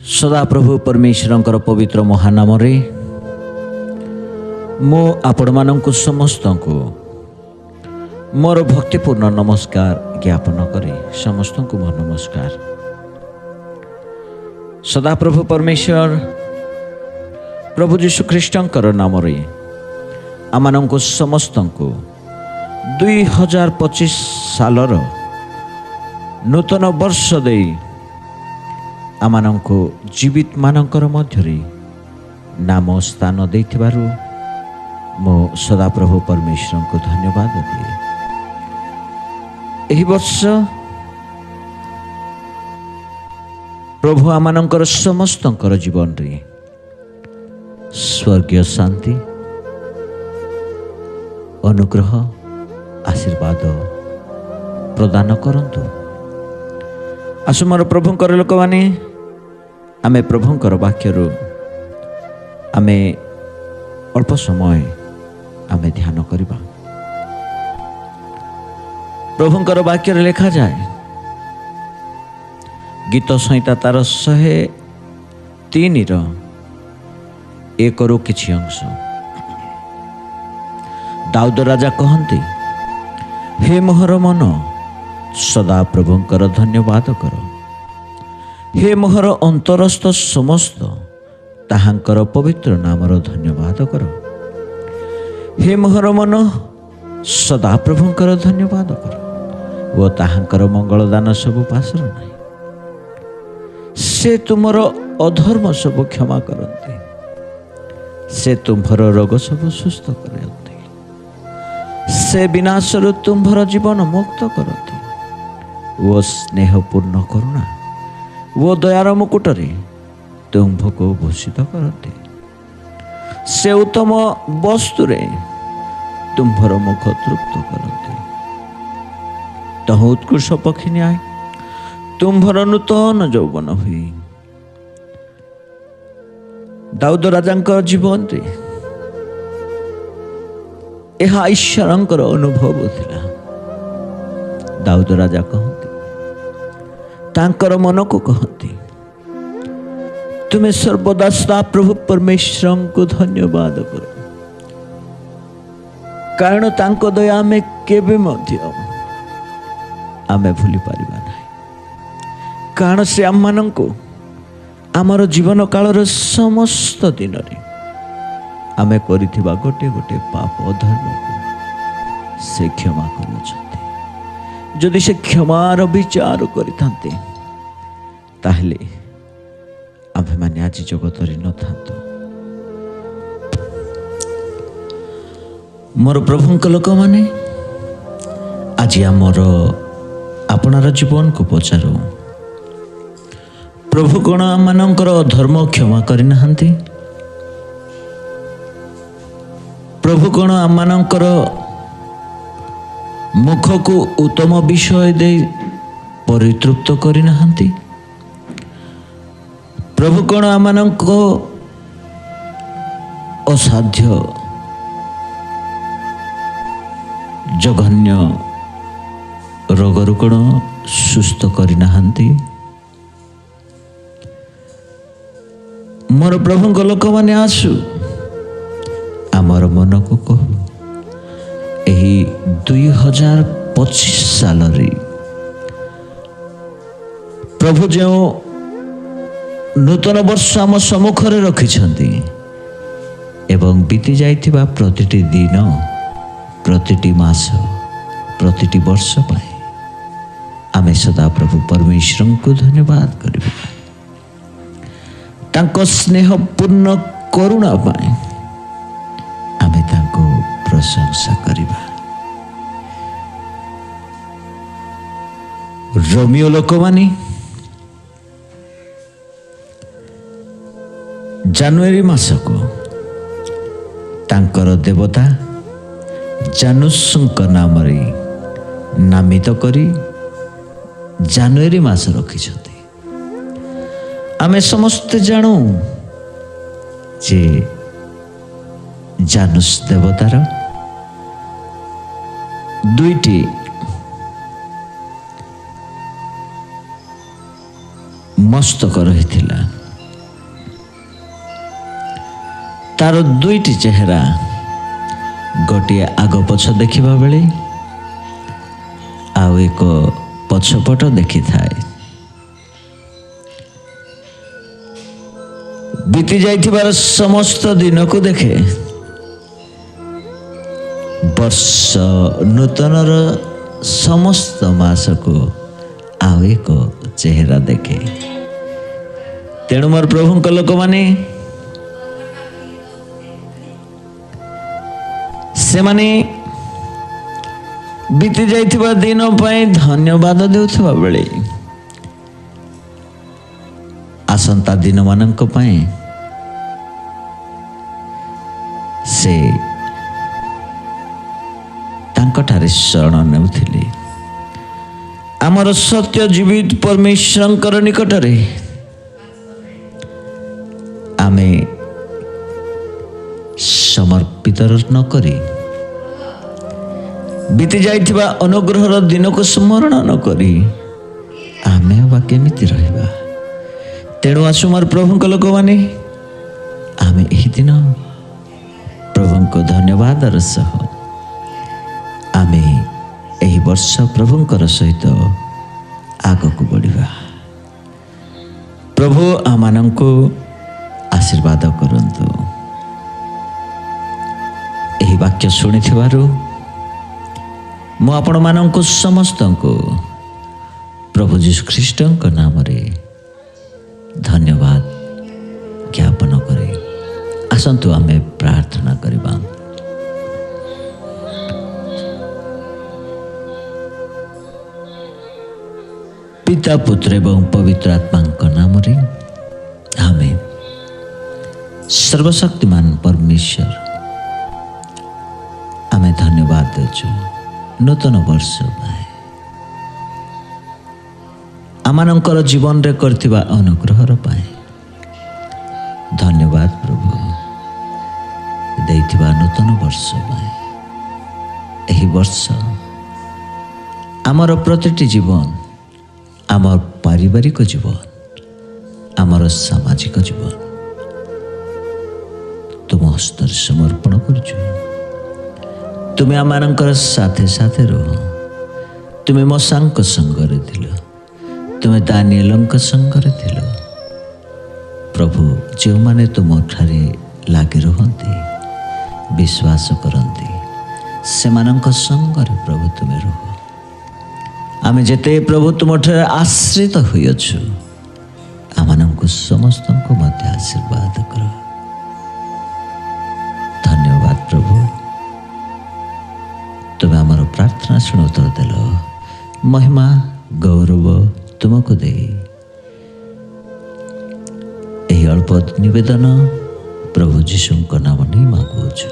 सदाप्रभु परमेश्वर पवित्र महानाम मु आपण मानक समस्त को मोर भक्तिपूर्ण नमस्कार ज्ञापन करे। समस्त को मोर नमस्कार। सदाप्रभु परमेश्वर प्रभु जीशु ख्रीष्टर नाम आम समस्त को 2025 सालर नूतन वर्ष दे आमानंको जीवित मानकर मध्यरे नाम स्थान देथिबारु मो सदाप्रभु परमेश्वर को धन्यवाद दिए। एही वर्ष प्रभु आमानंकर समस्तंकर जीवन रे स्वर्गीय शांति अनुग्रह आशीर्वाद प्रदान करंतु। आसु मोर प्रभुंकर लोक माने आमे प्रभुंकर वाक्यरु आमे अल्प समय आमे ध्यान करिबा। प्रभुंकर वाक्य लिखा जाए गीत संहिता तार 103 1 रु किछि अंश। दाऊद राजा कहते, हे मोहर मन सदा प्रभुंकर धन्यवाद कर। हे मोहर अंतरस्थ समस्त ताहांकर पवित्र नामर धन्यवाद कर। हे मोहर मन सदा प्रभुंकर धन्यवाद कर वो ताहांकर मंगलदान सब पासर नहीं। से तुमर अधर्म सब क्षमा करते, से तुम्भर रोग सब सुस्थ करते, से विनाशरु तुम्भर जीवन मुक्त करते। वो स्नेहपूर्ण करुणा वो दयार मुकुटरे तुम्भ को भूषित करते। से उत्तम वस्तुरे तुम्भर मुख तृप्त करते। तह उत्कृष्ट पक्षी न्याय तुम्भर नूतन यौवन हुई। दाऊद राजा जीवन रे यह ईश्वरंकर अनुभव थिला। दाऊद राजा कहते, तांकर मन को कहते, तुम्हें सर्वदा सदा प्रभु परमेश्वर को धन्यवाद करो, कारण तांको दया में केबे मध्य आमे भूली पारिबा नहीं। कारण से आम माननको आमर जीवन कालर समस्त दिन रे आमे करिथिबा गोटे गोटे पाप अधर्म को से क्षमा करुछन्ति। जदि से क्षमार विचार करिथान्ते ताहले आम्भे माने आज जगत रे न थांतो। मोर प्रभुंक लोक माने आज आमर आपनार जीवन को पचारू, प्रभु कोण आम मानकर धर्म क्षमा करि नाहंती? प्रभु कोण आम मानकर मुख को उत्तम विषय दे परितृप्त करि नाहंती? प्रभु कोण आम मानक असाध्य जघन्य रोगरु कोण सुस्थ करि नाहंती? मोर प्रभुंक लोक माने आसु आमर मन को कह, यही 2025 साल रे प्रभु जो नूतन वर्ष आम सम्मुखें रखिछन्ति एवं बीती जाइथिबा प्रतिटी दिन प्रतिटी मास प्रतिटी वर्ष पाए आमे सदा प्रभु परमेश्वर को धन्यवाद करिबा। तांको स्नेहपूर्ण करुणा पाए आमे तांको प्रशंसा करिबा। रोमियो लोक माने जानुआरी मास को तांकर देवता जानुसंक नाम रे नामित करी जानुआरी मास रखिछन्ति। आमे समस्त जानू जे जानुस देवतार दुईटी मस्तक रही। ତାର ଦୁଇଟି ଚେହେରା, ଗୋଟିଏ ଆଗ ପଛ ଦେଖିବା ବେଳେ ଆଉ ଏକ ପଛପଟ ଦେଖିଥାଏ। ବିତି ଯାଇଥିବାର ସମସ୍ତ ଦିନକୁ ଦେଖେ, ବର୍ଷ ନୂତନର ସମସ୍ତ ମାସକୁ ଆଉ ଏକ ଚେହେରା ଦେଖେ। ତେଣୁ ମୋର ପ୍ରଭୁଙ୍କ ଲୋକମାନେ, ସେମାନେ ବିତି ଯାଇଥିବା ଦିନ ପାଇଁ ଧନ୍ୟବାଦ ଦେଉଥିବା ବେଳେ ଆସନ୍ତା ଦିନମାନଙ୍କ ପାଇଁ ସେ ତାଙ୍କଠାରେ ଶରଣ ନେଉଥିଲେ। ଆମର ସତ୍ୟ ଜୀବିତ ପରମେଶ୍ୱରଙ୍କର ନିକଟରେ ଆମେ ସମର୍ପିତ ନକରି ବିତି ଯାଇଥିବା ଅନୁଗ୍ରହର ଦିନକୁ ସ୍ମରଣ ନକରି ଆମେ ବା କେମିତି ରହିବା? ତେଣୁ ଆସୁ ମୋର ପ୍ରଭୁଙ୍କ ଲୋକମାନେ, ଆମେ ଏହି ଦିନ ପ୍ରଭୁଙ୍କ ଧନ୍ୟବାଦର ସହ ଆମେ ଏହି ବର୍ଷ ପ୍ରଭୁଙ୍କର ସହିତ ଆଗକୁ ବଢ଼ିବା। ପ୍ରଭୁ ଆମମାନଙ୍କୁ ଆଶୀର୍ବାଦ କରନ୍ତୁ। ଏହି ବାକ୍ୟ ଶୁଣିଥିବାରୁ ମୁଁ ଆପଣମାନଙ୍କୁ ସମସ୍ତଙ୍କୁ ପ୍ରଭୁ ଯୀଶୁ ଖ୍ରୀଷ୍ଟଙ୍କ ନାମରେ ଧନ୍ୟବାଦ ଜ୍ଞାପନ କରେ। ଆସନ୍ତୁ ଆମେ ପ୍ରାର୍ଥନା କରିବା। ପିତା, ପୁତ୍ର ଏବଂ ପବିତ୍ର ଆତ୍ମାଙ୍କ ନାମରେ ଆମେନ୍। ସର୍ବଶକ୍ତିମାନ ପରମେଶ୍ୱର, ଆମେ ଧନ୍ୟବାଦ ଦେଉଛୁ ନୂତନ ବର୍ଷ ପାଇଁ, ଆମମାନଙ୍କର ଜୀବନରେ କରିଥିବା ଅନୁଗ୍ରହର ପାଇଁ ଧନ୍ୟବାଦ ପ୍ରଭୁ। ଦେଇଥିବା ନୂତନ ବର୍ଷ ପାଇଁ, ଏହି ବର୍ଷ ଆମର ପ୍ରତିଟି ଜୀବନ, ଆମର ପାରିବାରିକ ଜୀବନ, ଆମର ସାମାଜିକ ଜୀବନ ତୁମ ହସ୍ତରେ ସମର୍ପଣ କରୁଛୁ। ତୁମେ ଆମମାନଙ୍କର ସାଥେ ସାଥେ ରୁହ। ତୁମେ ମଶାଙ୍କ ସଙ୍ଗରେ ଥିଲ, ତୁମେ ଦାନିଏଲଙ୍କ ସଙ୍ଗରେ ଥିଲ। ପ୍ରଭୁ, ଯେଉଁମାନେ ତୁମଠାରେ ଲାଗି ରୁହନ୍ତି, ବିଶ୍ୱାସ କରନ୍ତି, ସେମାନଙ୍କ ସଙ୍ଗରେ ପ୍ରଭୁ ତୁମେ ରୁହ। ଆମେ ଯେତେ ପ୍ରଭୁ ତୁମଠାରେ ଆଶ୍ରିତ ହୋଇଅଛୁ, ଆମମାନଙ୍କୁ ସମସ୍ତଙ୍କୁ ମଧ୍ୟ ଆଶୀର୍ବାଦ କର। ଧନ୍ୟବାଦ ପ୍ରଭୁ, ତୁମେ ଆମର ପ୍ରାର୍ଥନା ଶୁଣି ଉତ୍ତର ଦେଲ। ମହିମା ଗୌରବ ତୁମକୁ ଦେଇ ଏହି ଅଳ୍ପ ନିବେଦନ ପ୍ରଭୁ ଯୀଶୁଙ୍କ ନାମ ନେଇ ମାଗୁଅଛୁ।